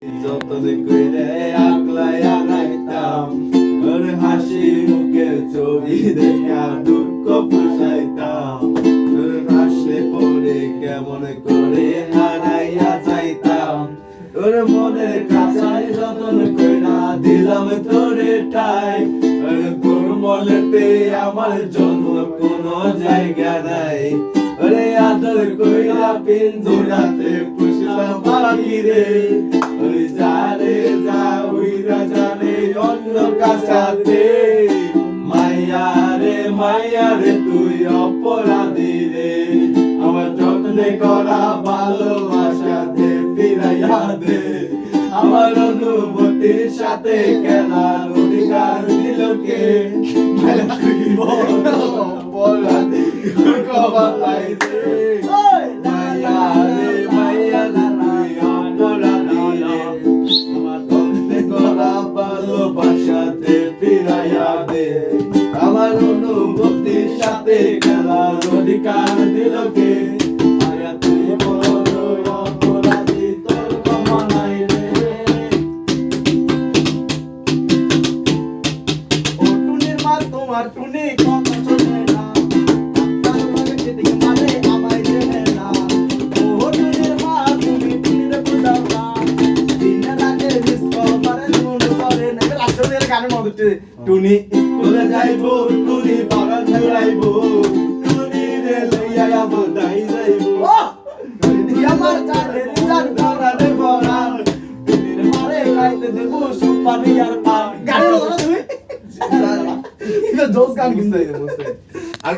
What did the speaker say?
যতন কইরে আকলাই আনাইতাম ওর হাসি মুখের ছবি দেখা দুঃখ পুষাইতাম তোর হাসলে পরে কেমন করে হারাইয়া যাইতাম তোর মনের কাছায় যতন কইরা দিলাম তোরে ঠাই তোর মনেতে আমার জন্য কোনো জায়গা নাই ওরে আদর কইরা পিঞ্জরাতে পুষলাম পাখি রে ওরে জানে যা উইরা জানে অন্য কাছাতে মাইয়া রে তুই অপরাধী রে আমার যত্নে করা ভালোবাসাতে ফিরাইয়া দে আমার অনুভূতির সাথে খেলার অধিকার দিল কে অপরাধী কবালাই রে মাইয়া রে তুই অপরাধী রে আমার যত্নে করা ভালোবাসাতে ফিরাইয়া দে আমার অনুভূতির সাথে খেলার অধিকার দিল কে মাইয়া তুই বড় অপরাধী তোর ক্ষমা নাই রে ও টুনির মা তোমার টুনি কথা শোনে না তার মনে যেদিকে মারে আমায় চেনে না ও টুনির মা তুমি টুনির বুঝাও না দিন রাতে মিস কল করে মন করে না রাষ্ট্রের গানের মধ্যে টুনি স্কুলে যাইবো টুনি বাগান ঘুরাইবো টুনি রে লইয়া বদাই যাইবো ও টুনি আমার চালে চাল করারে বড়া টুনির মারে গাইতে দেব সুপারি আর পান গান বলো না তুমি এটা জোস গান কিন্তু আর